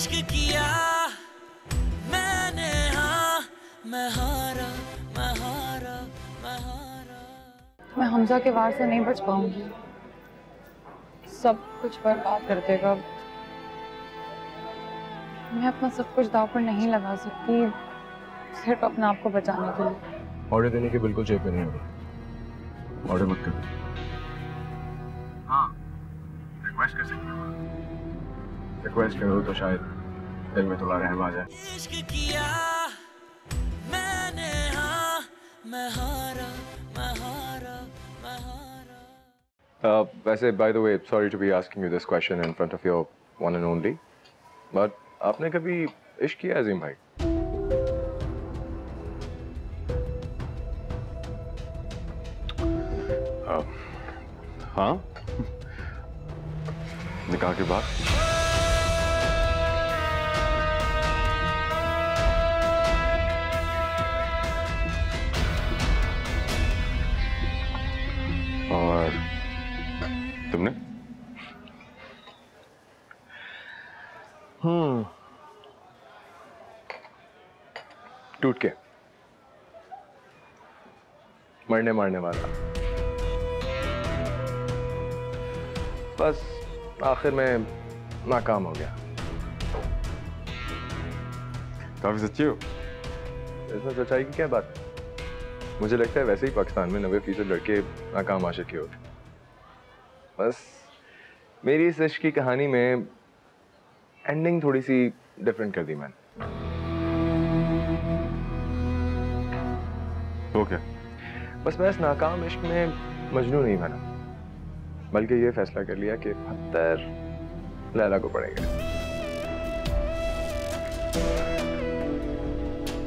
इश्क किया मैंने, हाँ मैं हारा मैं हारा मैं हारा। मैं हमजा के वार से नहीं बच पाऊंगी, सब कुछ बर्बाद कर देगा। मैं अपना सब कुछ दांव पर नहीं लगा सकती सिर्फ अपने आप को बचाने के लिए। ऑर्डर देने की बिल्कुल जेब पे नहीं होगी, ऑर्डर मत कर। हाँ, रिक्वेस्ट कर सकते हो। रिक्वेस्ट करो तो शायद दिल में थोड़ा रहम आ जाए। इश्क किया मैंने, हाँ मैं हारा मैं हारा मैं हारा। वैसे by the way, sorry to be asking you this question in front of your one and only, but आपने कभी इश्क किया अजीम भाई? हाँ, निकाह के बाद। और तुमने? टूट के मरने मारने वाला, बस आखिर में नाकाम हो गया। काफी सच्ची हो, इसमें सच्चाई की क्या बात है? मुझे लगता है वैसे ही पाकिस्तान में 90% लड़के नाकाम आशिक होते। बस मेरी इस इश्क की कहानी में एंडिंग थोड़ी सी डिफरेंट कर दी मैंने। तो क्या? बस मैं इस नाकाम इश्क में मजनू नहीं बना, बल्कि ये फैसला कर लिया कि पत्थर लैला को पड़ेगा।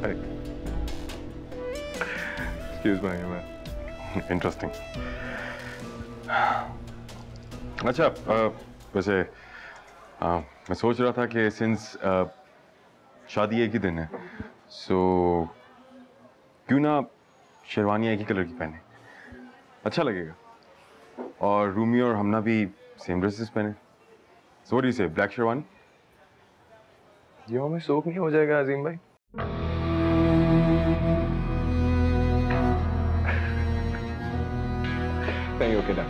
अरे एक्सक्यूज मी, इंटरेस्टिंग। अच्छा, वैसे मैं सोच रहा था कि सिंस शादी एक ही दिन है, सो क्यों ना शेरवानी एक ही कलर की पहने, अच्छा लगेगा। और रूमी और हमना भी सेम ड्रेसेस पहने। सो व्हाट डू यू से, ब्लैक शेरवानी? ये हमें शौक नहीं हो जाएगा अजीम भाई? नहीं, okay done,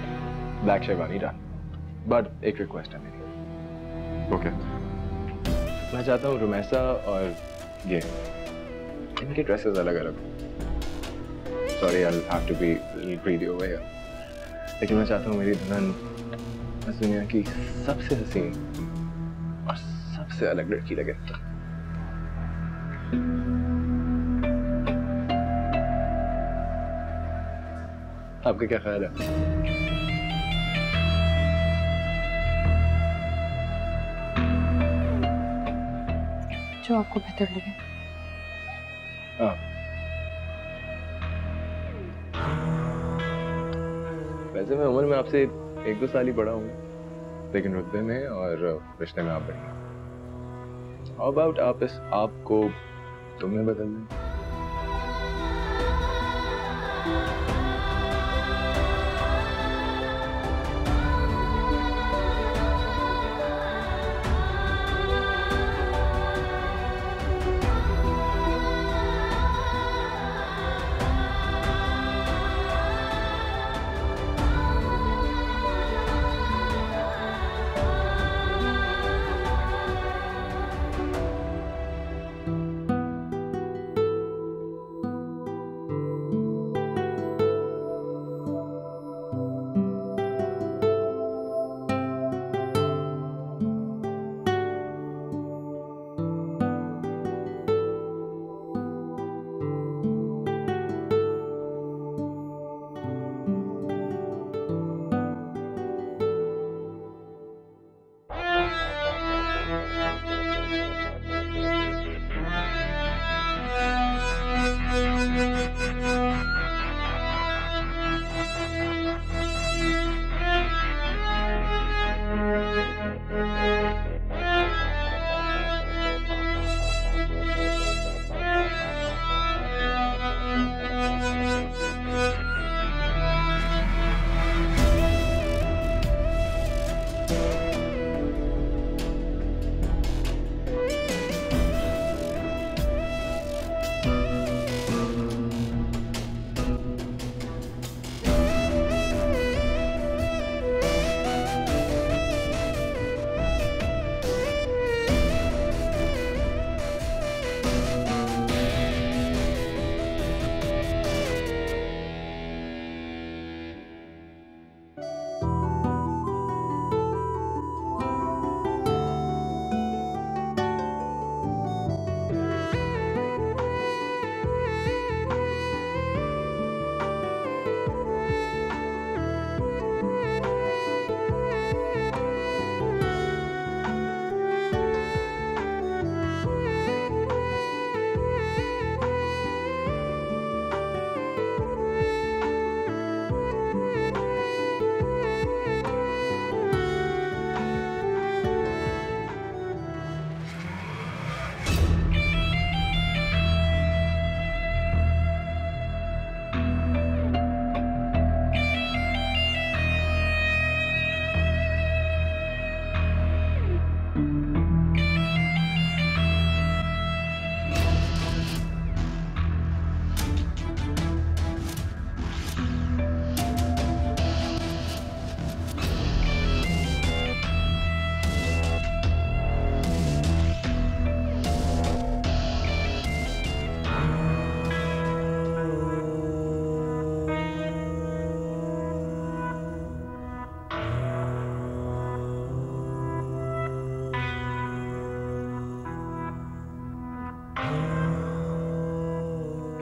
black sherwani done. But एक रिक्वेस्ट है मेरी। ओके। मैं चाहता हूँ रुमैसा और ये इनके ड्रेसेस अलग अलग। Sorry, I have to be little greedy over here, लेकिन मैं चाहता हूँ मेरी दुल्हन इस दुनिया की सबसे हसीन और सबसे अलग लड़की लगे। आपका क्या ख्याल है? जो आपको बेहतर लगे। हाँ, वैसे मैं उम्र में आपसे 1-2 साल ही बड़ा हूँ, लेकिन रुतबे में और रिश्ते में आप बड़ी हैं। हाउ अबाउट आप इस आप को तुमने बदल दें?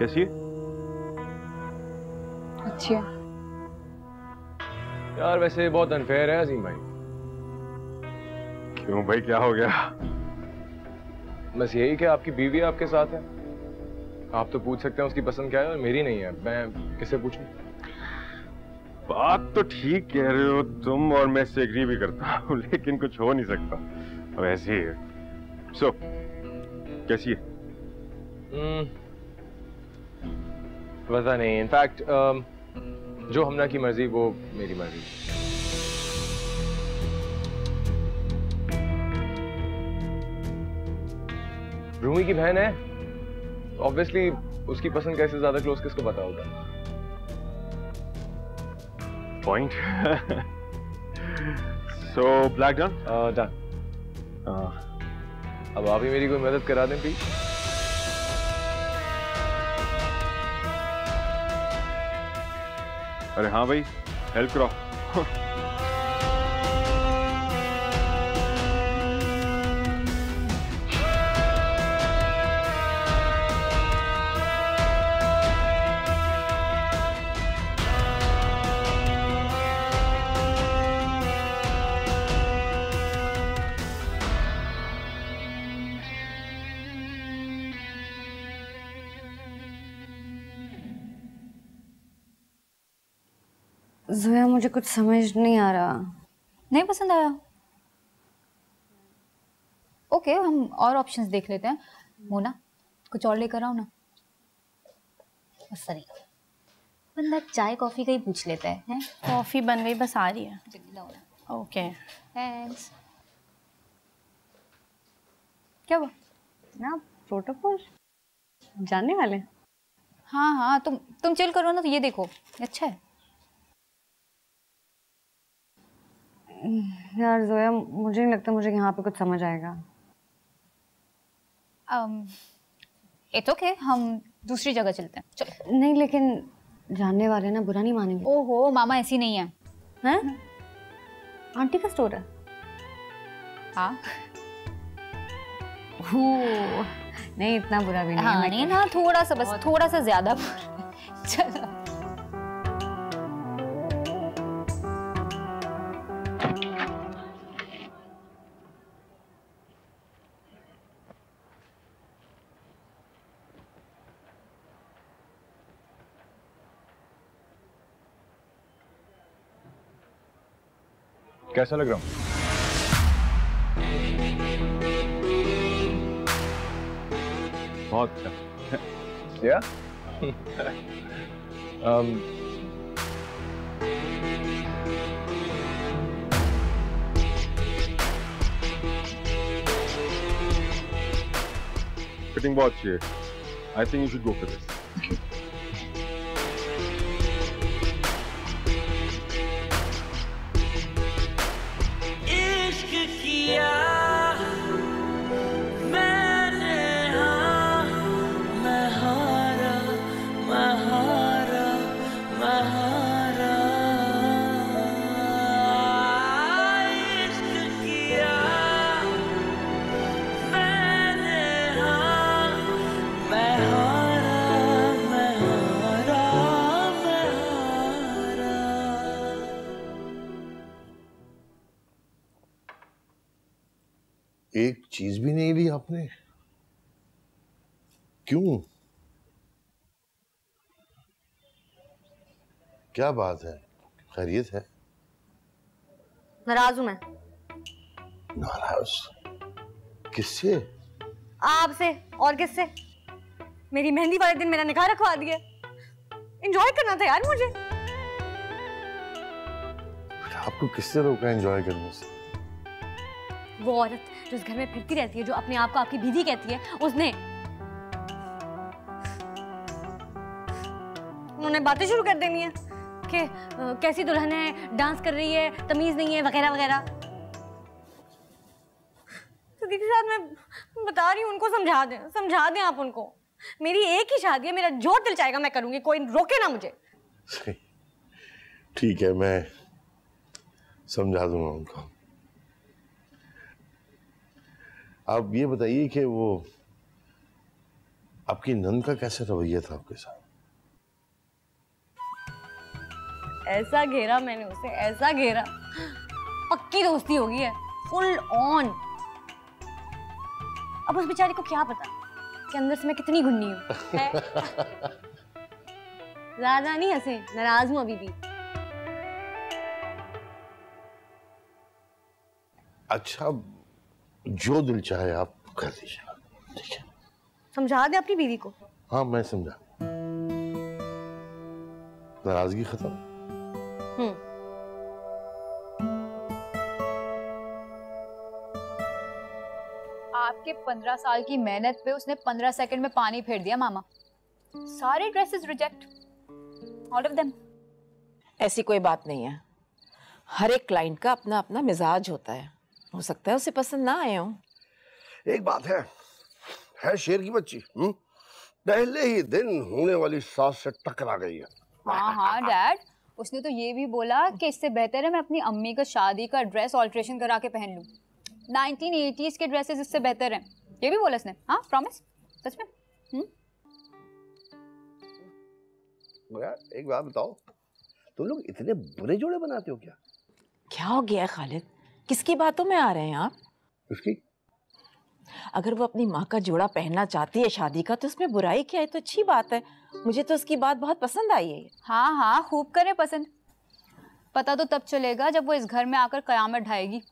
कैसी है? अच्छी है। यार वैसे बहुत अनफेयर है अजीम भाई। क्यों भाई, क्या हो गया? बस यही कि आपकी बीवी आपके साथ है, आप तो पूछ सकते हैं उसकी पसंद क्या है, और मेरी नहीं है, मैं किससे पूछूं? बात तो ठीक कह रहे हो तुम, और मैं इससे एग्री भी करता हूँ, लेकिन कुछ हो नहीं सकता, अब ऐसे ही है। सो कैसी है? पता नहीं, इनफैक्ट जो हमना की मर्जी वो मेरी मर्जी। रूमी की बहन है, ऑब्वियसली उसकी पसंद कैसे ज्यादा क्लोज किसको पता होगा। Point. So black done? Done. अब आप ही मेरी कोई मदद करा दें प्लीज। अरे हाँ भाई, हेल्प करो। ज़ोया, मुझे कुछ समझ नहीं आ रहा। नहीं पसंद आया? ओके, हम और ऑप्शंस देख लेते हैं। मोना, कुछ और लेकर आओ ना। सॉरी, बंदा चाय कॉफी का ही पूछ लेता है। कॉफी बन गई, बस आ रही है। जल्दी लाओ ना। Okay, thanks. क्या हुआ ना, प्रोटोकॉल जानने वाले? हाँ हाँ, तुम चिल करो ना, तो ये देखो अच्छा है। यार ज़ोया, मुझे नहीं लगता मुझे यहाँ पे कुछ समझ आएगा। इट्स ओके, हम दूसरी जगह चलते हैं। चलो। नहीं, लेकिन जानने वाले ना बुरा नहीं मानेंगे। ओहो, मामा ऐसी नहीं है। हैं? आंटी का स्टोर है? हाँ। नहीं, इतना बुरा भी नहीं हाँ, है। नहीं ना, थोड़ा सा, बस थोड़ा सा ज्यादा। चलो। कैसा लग रहा हूँ? बहुत अच्छा। या? फिटिंग बहुत अच्छी है। I think you should go for this. इश्क किया मैंने, हाँ मैं हारा मैं हारा मैं हारा। इश्क किया मैंने, हाँ मैं हारा मैं हारा मैं हारा। एक चीज भी नहीं ली आपने, क्यों? क्या बात है, खैरियत है? नाराज हूं मैं। नाराज? किससे? आपसे और किससे? मेरी मेहंदी वाले दिन मेरा निकाह रखवा दिया। एंजॉय करना था यार मुझे। आपको किससे रोका एंजॉय करने से? वो औरत जो उस घर में फिरती रहती है, जो अपने आप को आपकी बीवी कहती है, उसने। उन्होंने बातें शुरू कर देनी है कि कैसी दुल्हन है, डांस कर रही है, तमीज नहीं है, वगैरह वगैरह। तो दीदी साहब, मैं बता रही हूँ, उनको समझा दें आप उनको। मेरी एक ही शादी है, मेरा जो दिल चाहेगा मैं करूंगी, कोई रोके ना मुझे। ठीक है, मैं समझा दूंगा उनको। आप ये बताइए कि वो आपकी नंद का कैसे रवैया था आपके साथ? ऐसा घेरा मैंने उसे, ऐसा घेरा, पक्की दोस्ती हो गई है, फुल ऑन। अब उस बेचारी को क्या पता कि अंदर से मैं कितनी गुन्नी हूँ। ज्यादा नहीं हंसे, नाराज हूँ अभी भी। अच्छा, जो दिल चाहे आप कर दीजिए, ठीक है? समझा दे अपनी बीवी को। हाँ, मैं समझा। नाराजगी खत्म। आपके 15 साल की मेहनत पे उसने 15 सेकंड में पानी फेर दिया मामा। सारे dresses reject, all of them. ऐसी कोई बात नहीं है, हर एक क्लाइंट का अपना अपना मिजाज होता है, हो सकता है उसे पसंद ना आए हो। एक बात है शेर की बच्ची, पहले ही दिन होने वाली सास से टकरा गई है। हाँ डैड, उसने तो ये भी बोला कि इससे बेहतर है मैं अपनी अम्मी का शादी का ड्रेस ऑल्ट्रेशन करा के पहन लूं। 1980s के ड्रेसेस इससे बेहतर हैं, ये भी बोला इसने। हाँ प्रॉमिस, सच में। यार एक बात बताओ, तुम लोग इतने बुरे जोड़े बनाते हो क्या? क्या हो गया खालिद, किसकी बातों में आ रहे हैं आप? उसकी अगर वो अपनी माँ का जोड़ा पहनना चाहती है शादी का तो उसमें बुराई क्या है, तो अच्छी बात है। मुझे तो उसकी बात बहुत पसंद आई है। हाँ खूब करे पसंद, पता तो तब चलेगा जब वो इस घर में आकर कयामत ढाएगी।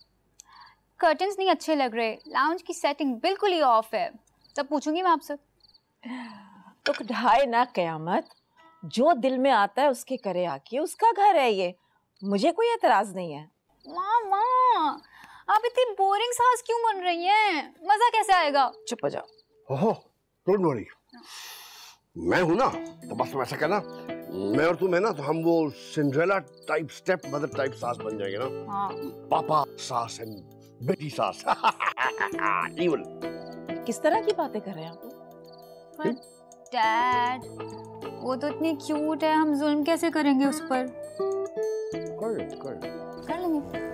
कर्टन्स नहीं अच्छे लग रहे, लाउंज की सेटिंग बिल्कुल ही ऑफ है, तब पूछूंगी मैं आपसे। तो ढाए ना कयामत, जो दिल में आता है उसके करे आके, उसका घर है ये, मुझे कोई एतराज नहीं है। मामा आप इतनी बोरिंग सास क्यों बन रही हैं? मजा कैसे आएगा? चुप हो जाओ। ओहो, डोंट वरी, मैं हूं ना, तो बस तुम ऐसा कहना, मैं और तुम है ना, तो हम वो Cinderella type, step mother type सास बन जाएंगे ना। हाँ। पापा सास एंड बेटी सास। इवन। किस तरह की बातें कर रहे हैं आप? डैड, वो तो इतनी क्यूट है, हम जुल्म कैसे करेंगे उस पर? कर लेंगे।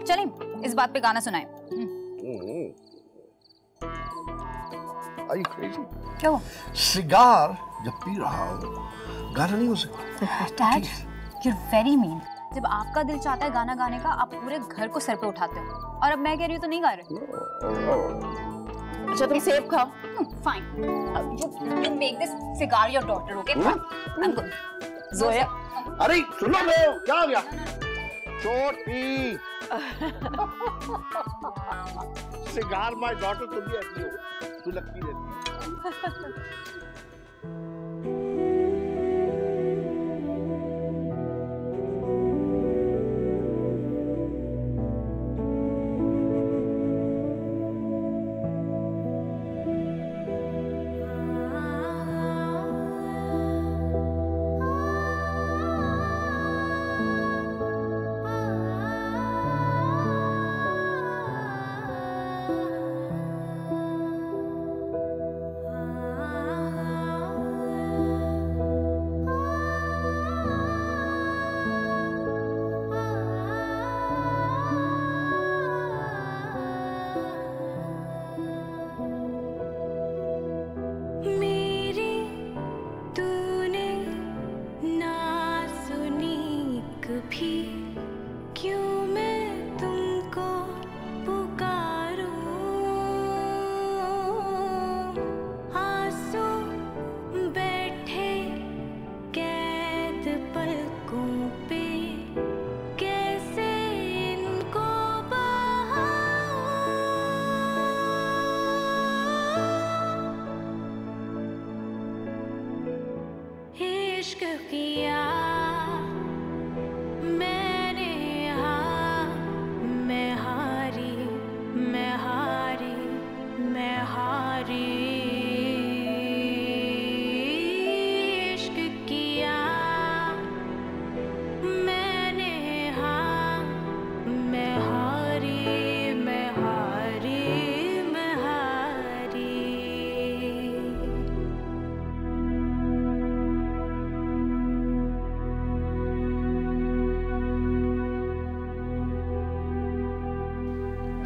चलें, इस बात पे गाना सुनाएं। Are you crazy? क्या हुआ? सिगार जब पी रहा हूँ, गाना नहीं हो सकता। Dad, you're very mean। जब आपका दिल चाहता है गाना गाने का, आप पूरे घर को सर पे उठाते हो, और अब मैं कह रही हूँ तो नहीं गा रहे। अच्छा तुम सेब खाओ। Fine. You make this cigar your daughter, okay? I'm good. Zoya, अरे सुनो लो, क्या हो गया? चोट पी। सिगार माय डॉटर, तुम भी ऐसी हो, तू लगती रहती है।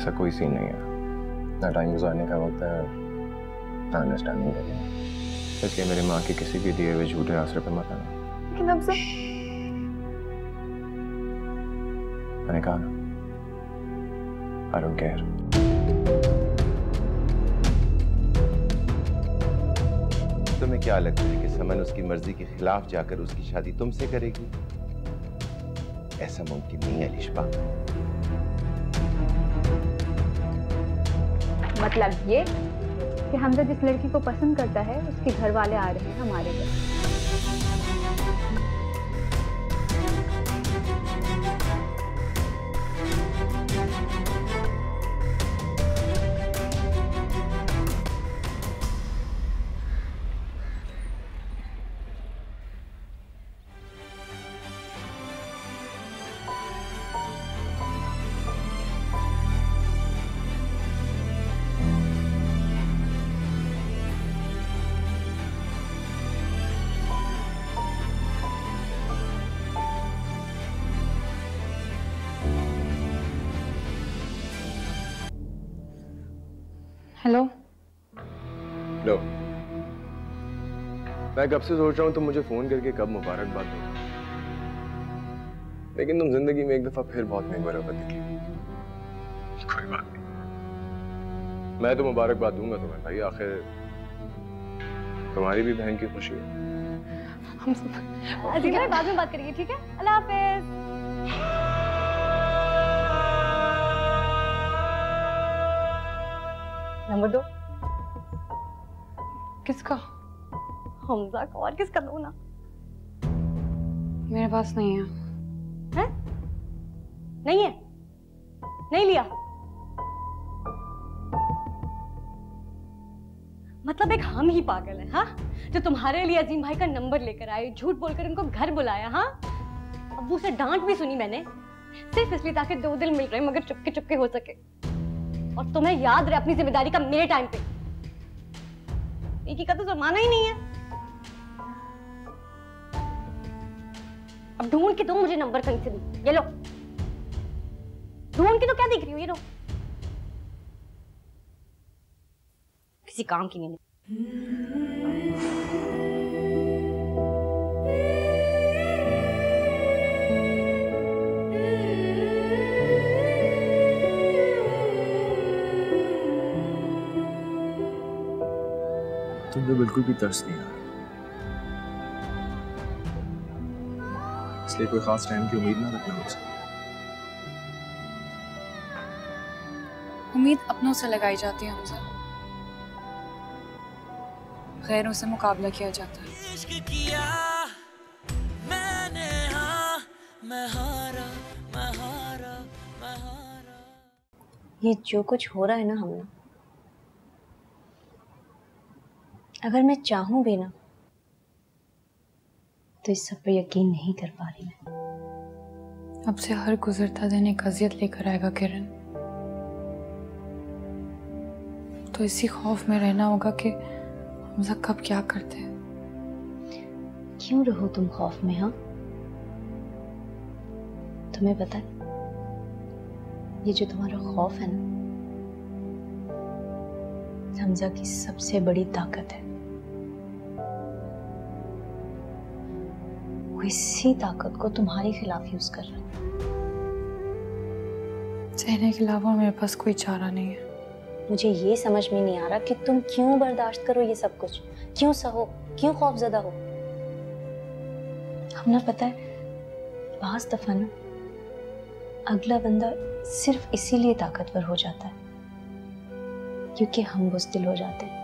ऐसा कोई सीन नहीं है। ना टाइम गुजारने का वक्त है ना अंडरस्टैंडिंग करने का। इसलिए मेरी माँ के किसी भी दिए हुए झूठे आसरे पे मत आना। लेकिन अब सब मैंने कहा ना, आई डोंट केयर। तुम्हें क्या लगता है कि समन उसकी मर्जी के खिलाफ जाकर उसकी शादी तुमसे करेगी? ऐसा मुमकिन नहीं है लिशबा। मतलब ये कि हमजा जिस लड़की को पसंद करता है उसके घर वाले आ रहे हैं हमारे घर। हेलो। लो, मैं कब से सोच रहा हूँ तुम मुझे फोन करके कब मुबारकबाद दो, लेकिन तुम जिंदगी में एक दफा फिर बहुत बेबराबर दिखी। कोई बात नहीं, मैं तो मुबारकबाद दूंगा तुम्हें भाई, आखिर तुम्हारी भी बहन की खुशी है। हम सब अजीम भाई बाद में बात करेंगे, ठीक है? अल्लाह हाफिज। नंबर 2 किसका? हमजा का। और किसका दो ना? मेरे पास नहीं है। हैं? नहीं है? नहीं लिया? मतलब एक हम ही पागल है, हाँ? जो तुम्हारे लिए अजीम भाई का नंबर लेकर आए, झूठ बोलकर उनको घर बुलाया, हाँ? अब्बू से डांट भी सुनी मैंने, सिर्फ इसलिए ताकि 2 दिल मिल रहे मगर चुपके चुपके हो सके। और तुम्हें याद रहे अपनी जिम्मेदारी का मेरे टाइम पे। एक का तो जमाना ही नहीं है। अब ढूंढ के दो मुझे नंबर कहीं से भी। ये लो, ढूंढ के तो क्या देख रही हो? ये लो, किसी काम की नहीं। तुमने बिल्कुल भी तरस नहीं आ रहा, इसलिए कोई खास टाइम की उम्मीद ना रखना मुझसे। उम्मीद अपनों से लगाई जाती है हमजा, गैरों से मुकाबला किया जाता है। इश्क किया मैंने, हाँ मैं हारा, मैं हारा, मैं हारा। ये जो कुछ हो रहा है ना हम, अगर मैं चाहूं भी ना तो इस सब पे यकीन नहीं कर पा रही मैं। अब से हर गुजरता दिन एक अजियत लेकर आएगा किरण, तो इसी खौफ में रहना होगा कि हमजा कब क्या करते हैं। क्यों रहो तुम खौफ में? हाँ, तुम्हें पता है ये जो तुम्हारा खौफ है ना, हमजा की सबसे बड़ी ताकत है। वो इसी ताकत को तुम्हारे खिलाफ यूज कर रहा है। सहने के अलावा मेरे पास कोई चारा नहीं है। मुझे ये समझ में नहीं आ रहा कि तुम क्यों बर्दाश्त करो ये सब कुछ, क्यों सहो, क्यों खौफजदा हो। हम ना पता है बाज़ दफा ना अगला बंदा सिर्फ इसीलिए ताकतवर हो जाता है क्योंकि हम बुज़दिल हो जाते हैं,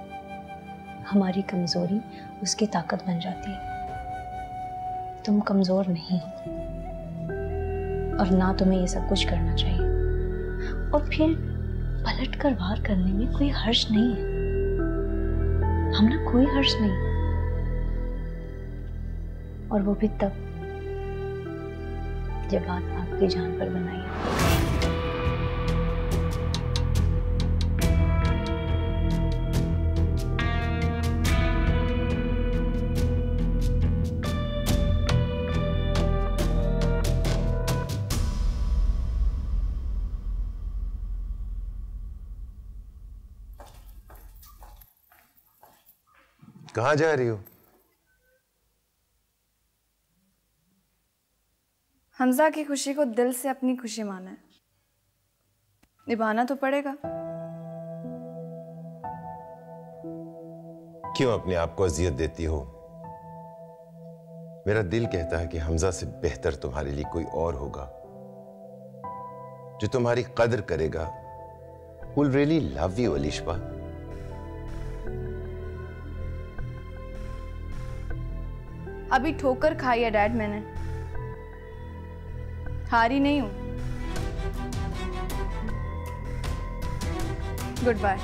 हमारी कमजोरी उसकी ताकत बन जाती है। तुम कमजोर नहीं हो और ना तुम्हें ये सब कुछ करना चाहिए, और फिर पलट कर वार करने में कोई हर्ष नहीं है। हम ना कोई हर्ष नहीं, और वो भी तब जब बात आपकी जान पर बनाई है। कहाँ जा रही हो? हमजा की खुशी को दिल से अपनी खुशी माना है, निभाना तो पड़ेगा। क्यों अपने आप को अजियत देती हो? मेरा दिल कहता है कि हमजा से बेहतर तुम्हारे लिए कोई और होगा जो तुम्हारी कदर करेगा। Who will really love you, Alishba? अभी ठोकर खाई है डैड मैंने, हारी नहीं हूं। Goodbye.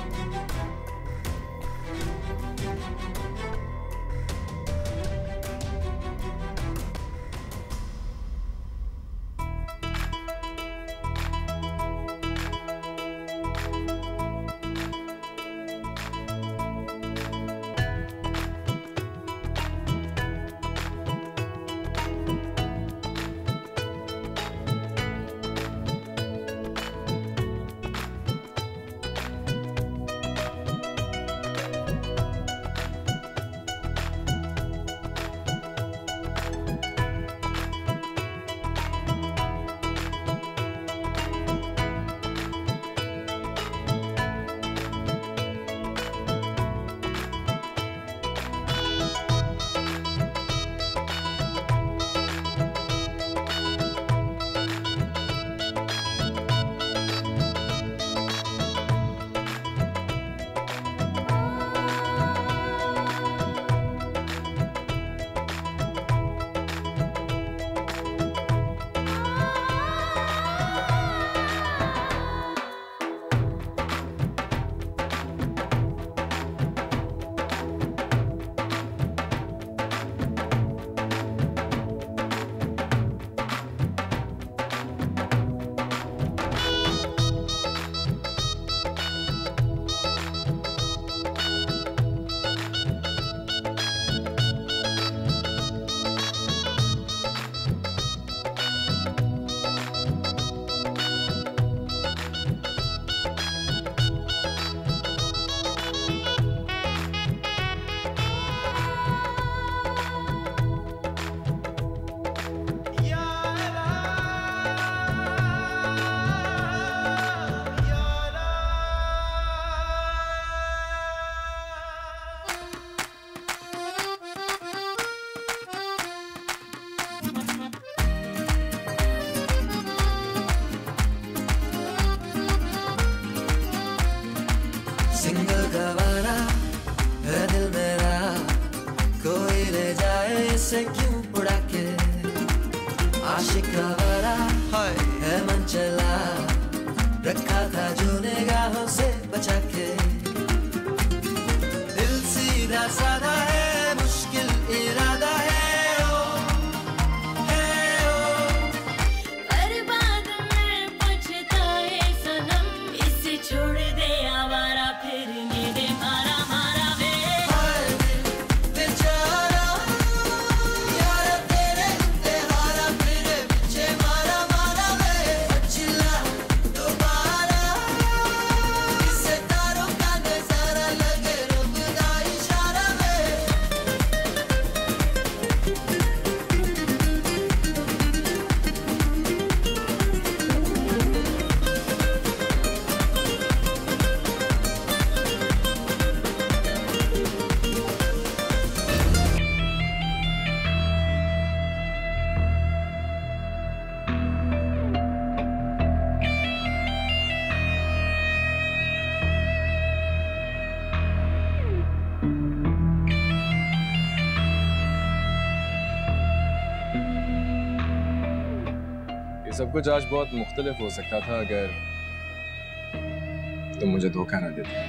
से क्यों उड़ा के आशिक आवारा है मन चला, रखा था जो निगाहों से बचा के। दिल सीधा साधा है, मुश्किल इरादा है बर्बाद में पछताए सनम, इसे छोड़ दे आवारा फिर मेरे मारा मारा वे। सब कुछ आज बहुत मुख्तलिफ हो सकता था अगर तुम मुझे धोखा ना देते।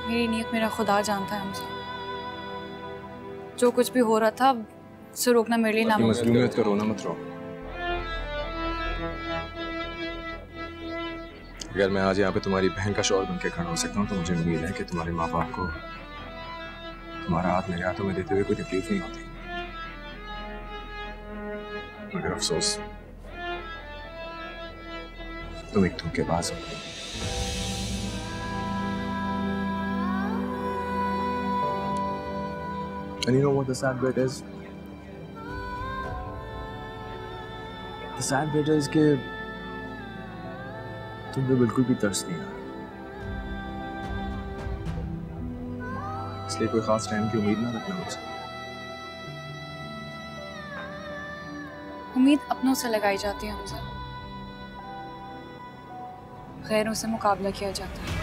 मेरी नीयत मेरा खुदा जानता है हमसे। जो कुछ भी हो रहा था उसे रोकना मेरे लिए नामुमकिन। मजलूमियत का रोना मत रो। अगर मैं आज यहाँ पे तुम्हारी बहन का शौहर बनके खड़ा हो सकता हूँ तो मुझे उम्मीद है कि तुम्हारे माँ बाप को तुम्हारा हाथ मेरे हाथों में देते हुए कोई तकलीफ नहीं होती। मगर अफसोस तुम एक धोखेबाज हो। And you know what the sad bit is? The sad bit is कि तुमने बिल्कुल भी तरस नहीं आया, इसलिए कोई खास टाइम की उम्मीद ना रखना मुझसे। उम्मीद अपनों से लगाई जाती है हमसे, गैरों से मुकाबला किया जाता है।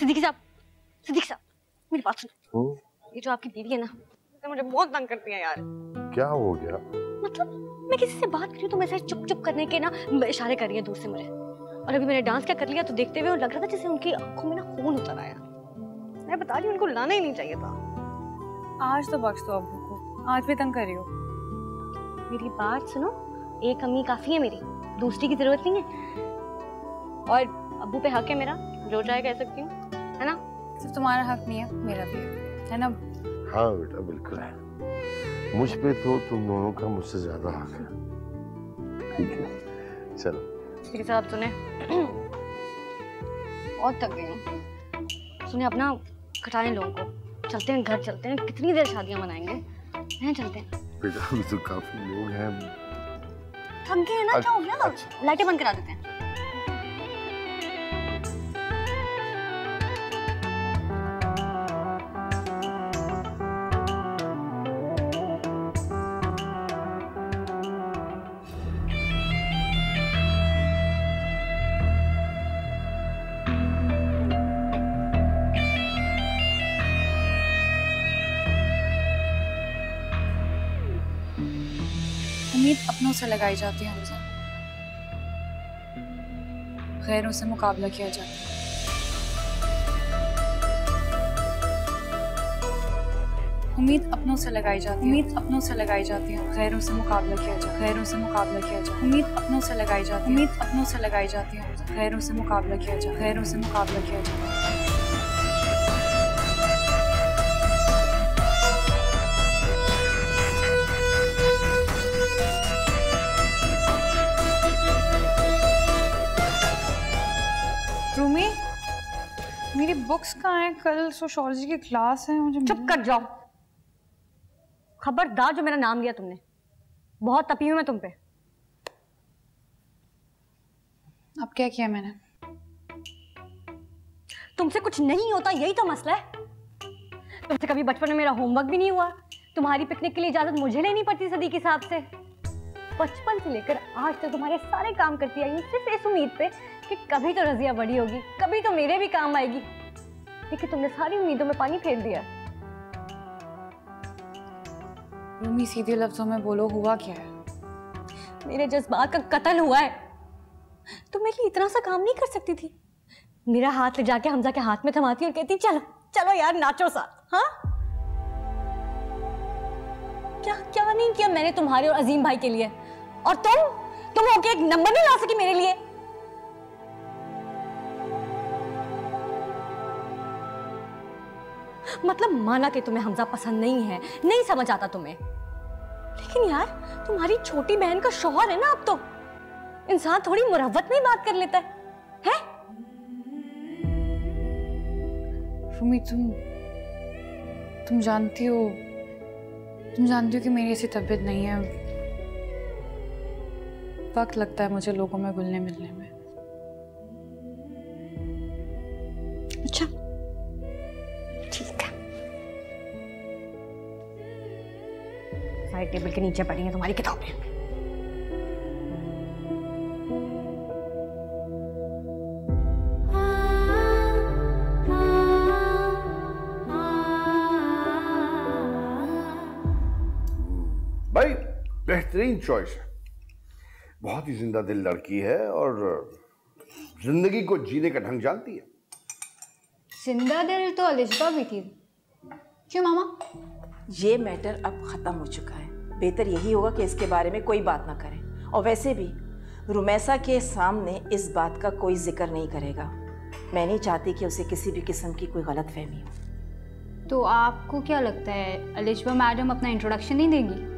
सिद्दीकी साहब, मेरी बात सुनो। ये जो आपकी बीवी है ना, तो मुझे बहुत तंग करती है यार। क्या हो गया? मतलब मैं किसी से बात कर रही हूँ तो मैं ऐसे चुप चुप करने के ना इशारे कर रही है दूर से मुझे। और अभी मैंने डांस क्या कर लिया तो देखते हुए लग रहा था जैसे उनकी आंखों में ना खून उतर आया। मैं बता रही हूँ उनको लाना ही नहीं चाहिए था। आज तो बख्श दो अब्बू को, आज भी तंग करी हो। मेरी बात सुनो, एक अम्मी काफी है मेरी, दूसरी की जरूरत नहीं है। और अब्बू पे हक है मेरा, जो चाहे कह सकती हूँ, है ना? सिर्फ तुम्हारा हक नहीं है, मेरा भी है ना? हाँ बेटा बिल्कुल है। मुझ पे तो तुम दोनों का मुझसे ज्यादा हक है। ठीक है, चलो। सिद्दीकी साहब सुने, बहुत थक गई हूँ। सुने अपना कटाने लोगों को, चलते हैं घर, चलते हैं। कितनी देर शादियाँ मनाएंगे? हैं चलते हैं। बेटा अभी तो काफी लोग हैं। थक गए हैं ना, क्या हो गया? लाइटें बंद करा देते हैं। उम्मीद अपनों से लगाई जाती है हमसे, गैरों से मुकाबला किया जाता है। उम्मीद अपनों से लगाई जाती है, उम्मीद अपनों से लगाई जाती है, गैरों से मुकाबला किया जाता है, गैरों से मुकाबला किया जाता है। उम्मीद अपनों से लगाई जाती है, उम्मीद अपनों से लगाई जाती है, गैरों से मुकाबला किया जाता है, गैरों से मुकाबला किया जाता है। रूमी, मेरी बुक्स कहाँ हैं? कल सोशियोलॉजी की क्लास है, मुझे चुप कर जाओ। खबरदार जो मेरा नाम लिया तुमने, बहुत तपी हूं मैं तुम पे। अब क्या किया मैंने? तुमसे कुछ नहीं होता, यही तो मसला है। तुमसे कभी बचपन में मेरा होमवर्क भी नहीं हुआ। तुम्हारी पिकनिक के लिए इजाजत मुझे लेनी पड़ती सिद्दीकी साहब से। बचपन से लेकर आज तक तुम्हारे सारे काम करती आई हूँ, सिर्फ इस उम्मीद पे कि कभी तो रजिया बड़ी होगी, कभी तो मेरे भी काम आएगी। लेकिन तुमने सारी उम्मीदों में पानी फेर दिया। रूमी, सीधे लफ्जों में बोलो, हुआ क्या है? मेरे जज्बात का कत्ल हुआ है। तुम मेरे लिए इतना सा काम नहीं कर सकती थी? मेरा हाथ ले जाके हमजा के हाथ में थमाती और कहती चलो चलो यार नाचो साथ। हाँ, क्या क्या नहीं किया मैंने तुम्हारे और अजीम भाई के लिए? और तुम होके एक नंबर नहीं ला सकी मेरे लिए। मतलब माना कि तुम्हें हमजा पसंद नहीं है, नहीं समझ आता तुम्हें, लेकिन यार तुम्हारी छोटी बहन का शौहर है ना। अब तो इंसान थोड़ी मुरव्वत में बात कर लेता है? रूमी, तुम जानती हो कि मेरी ऐसी तबीयत नहीं है। वक्त लगता है मुझे लोगों में घुलने मिलने में। अच्छा ठीक है। साइड टेबल के नीचे पड़ी है तुम्हारी किताबें। भाई बेहतरीन चॉइस है, बहुत ही जिंदा दिल लड़की है और जिंदगी को जीने का ढंग जानती है। जिंदा दिल तो अलिशबा भी थी। क्यों मामा? ये मैटर अब खत्म हो चुका है। बेहतर यही होगा कि इसके बारे में कोई बात ना करें। और वैसे भी रुमैसा के सामने इस बात का कोई जिक्र नहीं करेगा। मैं नहीं चाहती कि उसे किसी भी किस्म की कोई गलतफहमी हो। तो आपको क्या लगता है अलिशबा मैडम अपना इंट्रोडक्शन नहीं देंगी?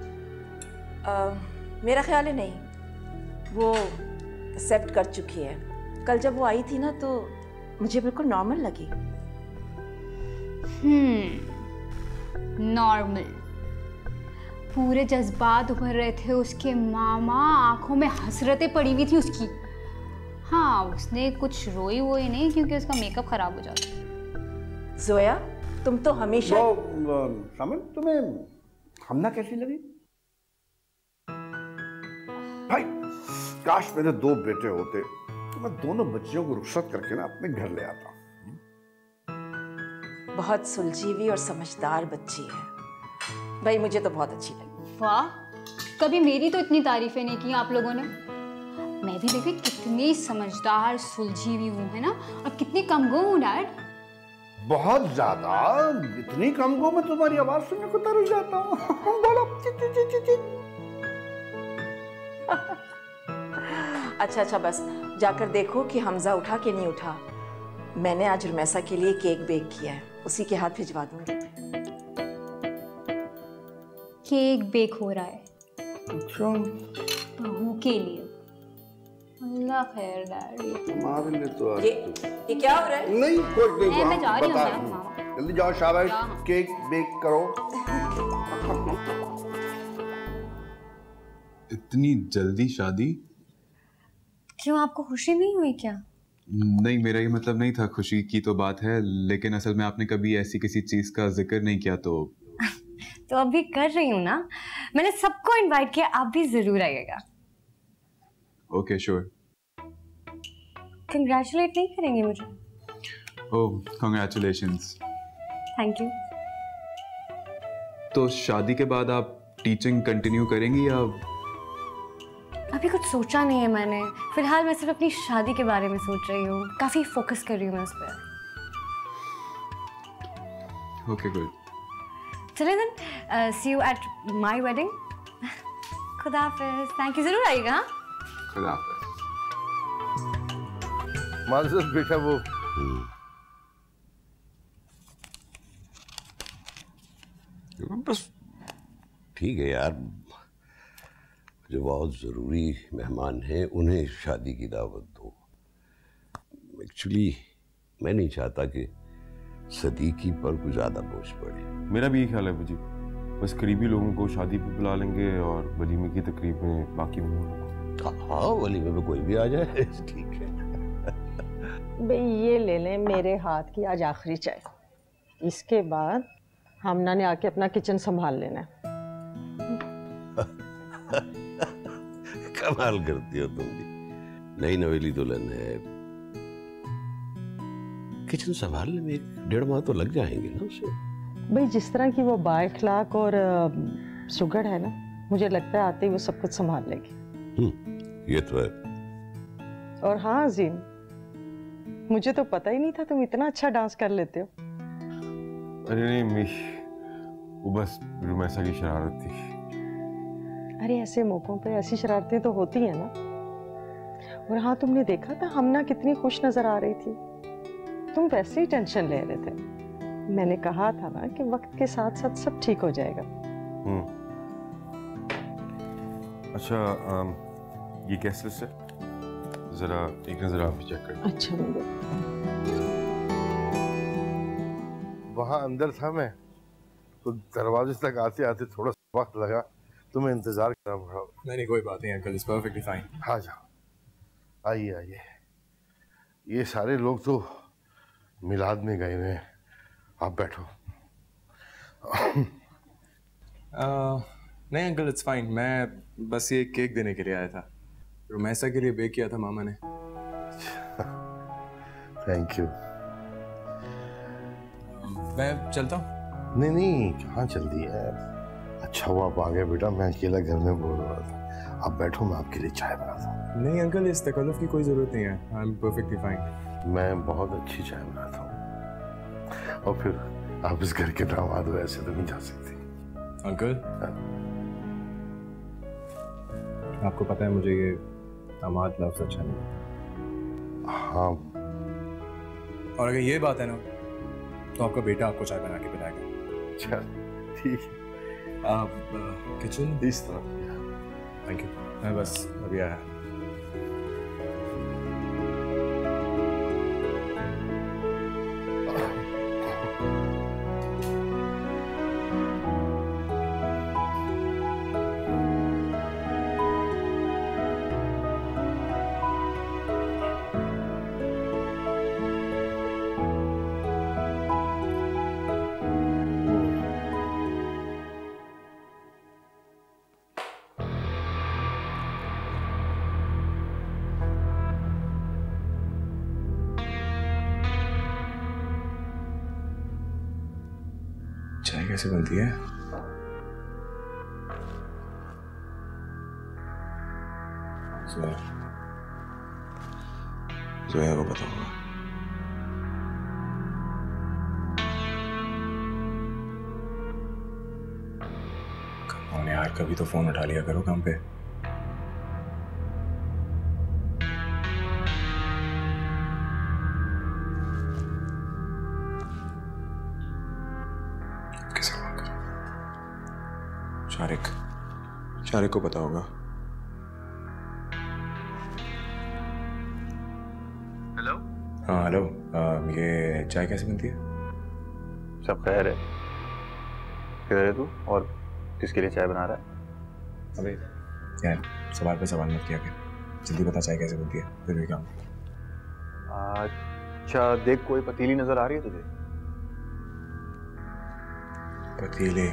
मेरा ख्याल है नहीं, वो एक्सेप्ट कर चुकी है। कल जब वो आई थी ना तो मुझे बिल्कुल नॉर्मल लगी। नॉर्मल? पूरे जज्बात उभर रहे थे उसके मामा, आंखों में हसरतें पड़ी हुई थी उसकी। हाँ, उसने कुछ रोई वोई नहीं क्योंकि उसका मेकअप खराब हो जाता। जोया, तुम तो हमेशा शामिल, तुम्हें हमना कैसी लगी? भाई काश मेरे 2 बेटे होते तो मैं दोनों बच्चियों को रुखसत करके ना अपने घर ले आता। बहुत सुलझी हुई और समझदार बच्ची है भाई, मुझे तो बहुत अच्छी लगी। वाह, कभी मेरी तो इतनी तारीफें नहीं की आप लोगों ने। मैं भी देखे कितनी समझदार सुलझी हुई हूँ, है ना? और कितनी कमगो हूँ डैड। बहुत ज्यादा। इतनी कमगो में तुम्हारी आवाज सुनने को तरस जाता हूँ। बोलो अच्छा बस जाकर देखो कि हमजा उठा कि नहीं उठा। मैंने आज रुमैसा के लिए केक बेक किया है, उसी के हाथ भिजवा दूंगी। केक बेक हो रहा है? अच्छा, बहू के लिए? अल्लाह खैर डैडी। तुम्हारे लिए तो ये क्या हो रहा है? नहीं कुछ नहीं, मैं जा रही हूँ। जल्दी जाओ शाबाश, केक बेक करो। इतनी जल्दी शादी? क्यों, आपको खुशी नहीं हुई क्या? नहीं, मेरा ये मतलब नहीं था। खुशी की तो बात है, लेकिन असल में आपने कभी ऐसी किसी चीज का जिक्र नहीं किया तो तो अभी कर रही हूँ ना, मैंने सबको इनवाइट किया, आप भी जरूर आइएगा। Okay sure. कंग्रेचुलेट नहीं करेंगे मुझे? ओह कांग्रेचुलेशंस। Thank you. तो शादी के बाद आप टीचिंग कंटिन्यू करेंगी या? अभी कुछ सोचा नहीं है मैंने। फिलहाल मैं सिर्फ अपनी शादी के बारे में सोच रही हूँ, काफी फोकस कर रही हूँ मैं उस पर। Okay good. चलें then, see you at my wedding. खुदा हाफिज़। थैंक यू, जरूर आइएगा। हाँ, खुदा हाफिज़। माज़रत बेटा, वो बस ठीक है यार, जो बहुत ज़रूरी मेहमान हैं उन्हें शादी की दावत दो। एक्चुअली मैं नहीं चाहता कि सदीकी पर कुछ ज़्यादा बोझ पड़े। मेरा भी यही ख्याल है जी, बस करीबी लोगों को शादी पे बुला लेंगे और वलीमे की तकरीब में बाकी लोगों को। हाँ, वलीमे में कोई भी आ जाए, ठीक है। भाई ये ले लें मेरे हाथ की आज आखिरी चाय, इसके बाद हमना ने आके अपना किचन संभाल लेना है। कमाल करती हो तुम भी, नई नवेली दुल्हन है, किचन संभालने में 1.5 माह तो लग जाएंगे ना उसे। भाई जिस तरह की वो बाइखलाक और सुगड़ है ना, मुझे लगता है आते ही वो सब कुछ संभाल लेगी। ये तो है। और हाँ अजीम, मुझे तो पता ही नहीं था तुम इतना अच्छा डांस कर लेते हो। अरे नहीं मिश, वो बस रुमैसा की शरारत थी। अरे ऐसे मौकों पे ऐसी शरारतें तो होती हैं ना। और हाँ, तुमने देखा था हमना कितनी खुश नजर आ रही थी, तुम वैसे ही टेंशन ले रहे थे। मैंने कहा था ना कि वक्त के साथ साथ सब ठीक हो जाएगा। अच्छा, ये कैसे से जरा एक नजर आप चेक कर। अच्छा वहां अंदर था मैं, तो दरवाजे तक आते आते थोड़ा सा वक्त लगा, तुम्हें इंतजार करना पड़ा। नहीं कोई बात नहीं अंकल, इट्स परफेक्टली फाइन। हाँ जाओ, आइए आइए। ये सारे लोग तो मिलाद में गए हुए हैं, आप बैठो। नहीं अंकल इट्स फाइन, मैं बस ये केक देने के लिए आया था। रुमैसा के लिए बेक किया था मामा ने। Thank you. मैं चलता हूँ। नहीं नहीं, कहाँ चलती है। अच्छा हुआ आप आ गए बेटा, मैं अकेला घर में बोल रहा था। आप बैठो, मैं आपके लिए चाय बनाता हूँ। नहीं अंकल, इस तकल्लुफ की कोई ज़रूरत नहीं है, आई एम परफेक्टली फाइन। मैं बहुत अच्छी चाय बनाता हूँ। और फिर आप इस घर के दामाद हो, ऐसे तो नहीं जा सकती। अंकल आपको पता है मुझे ये दामाद लफ्ज़ अच्छा नहीं। हाँ, और अगर ये बात है ना तो आपका बेटा आपको चाय बना के पिलाएगा। चल ठीक है। आप किचन इस तरफ। Thank you. मैं बस अभी आया। चाय कैसे बनती है? जोया को पता होगा। कौन यार, कभी तो फोन उठा लिया करो काम पे। शारिक को पता होगा। हेलो। हाँ हेलो, ये चाय कैसे बनती है? सब खैर है? किधर है तू और किसके लिए चाय बना रहा है? अबे यार सवाल पे सवाल मत किया कर, जल्दी बता चाय कैसे बनती है, फिर भी काम। अच्छा देख, कोई पतीली नजर आ रही है तुझे? पतीली?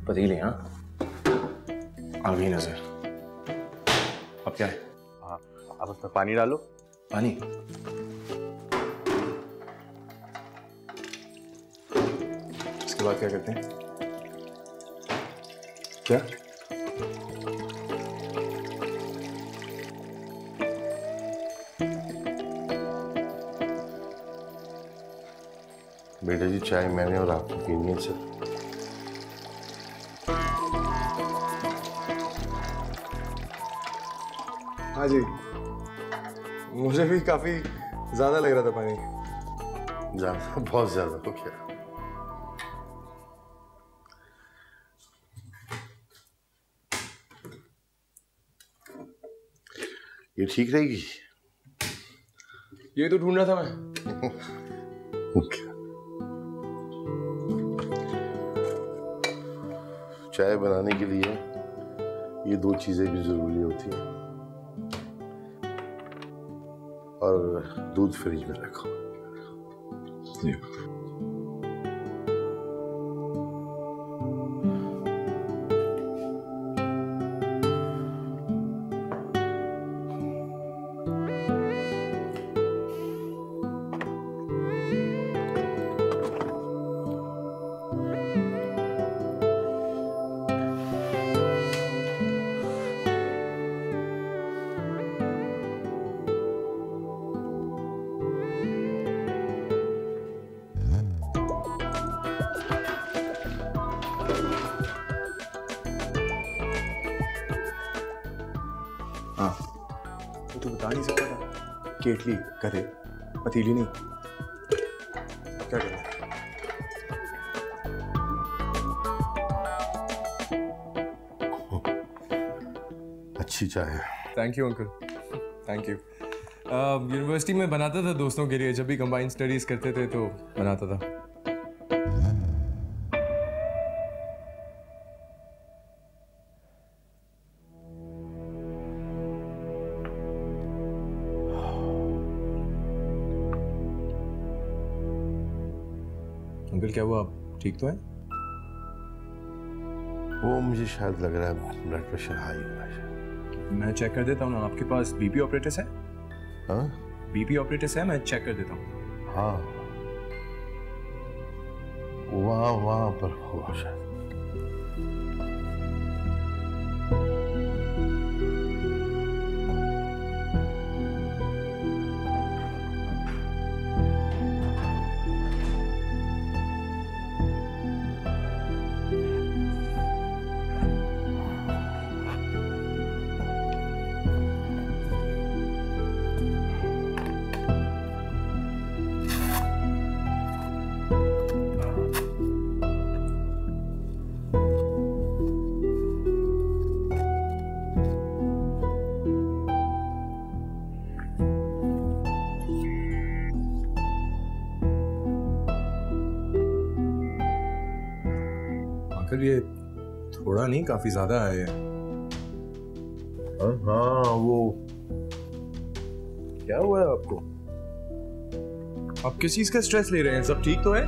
पतीली? हाँ आ गई नजर। अब क्या है? हाँ अब उसमें पानी डालो। पानी? इसके बाद क्या करते हैं? क्या? बेटा जी चाय मैंने और आपको पीनी है सर। हाँ जी, मुझे भी काफी ज्यादा लग रहा था पानी। ज्यादा? बहुत ज्यादा हो गया। ये ठीक रहेगी? ये तो ढूंढ रहा था मैं। चाय बनाने के लिए ये दो चीजें भी जरूरी होती हैं, और दूध फ्रिज में रखो। तो बता नहीं सकता था। केटली करे, पतीली नहीं। क्या करना? अच्छी चाय है। Thank you uncle, thank you. University में बनाता था दोस्तों के लिए, जब भी कंबाइंड स्टडीज करते थे तो बनाता था। अंकल क्या हुआ, आप ठीक तो हैं? वो मुझे शायद लग रहा है ब्लड प्रेशर हाई हो रहा है। मैं चेक कर देता हूँ ना। आपके पास बीपी ऑपरेटर्स है? हाँ, बीपी ऑपरेटर्स है, मैं चेक कर देता हूँ। हाँ, वहाँ पर हुआ शायद। अंकल ये थोड़ा नहीं, काफी ज्यादा है। हाँ, वो क्या हुआ है आपको? आप किस चीज का स्ट्रेस ले रहे हैं? सब ठीक तो है?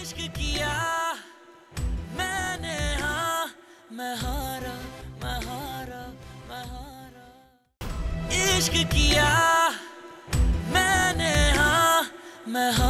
इश्क किया मैंने, हाँ मैं हारा, मैं हारा, मैं हारा। इश्क किया मैंने, हाँ मैं हारा।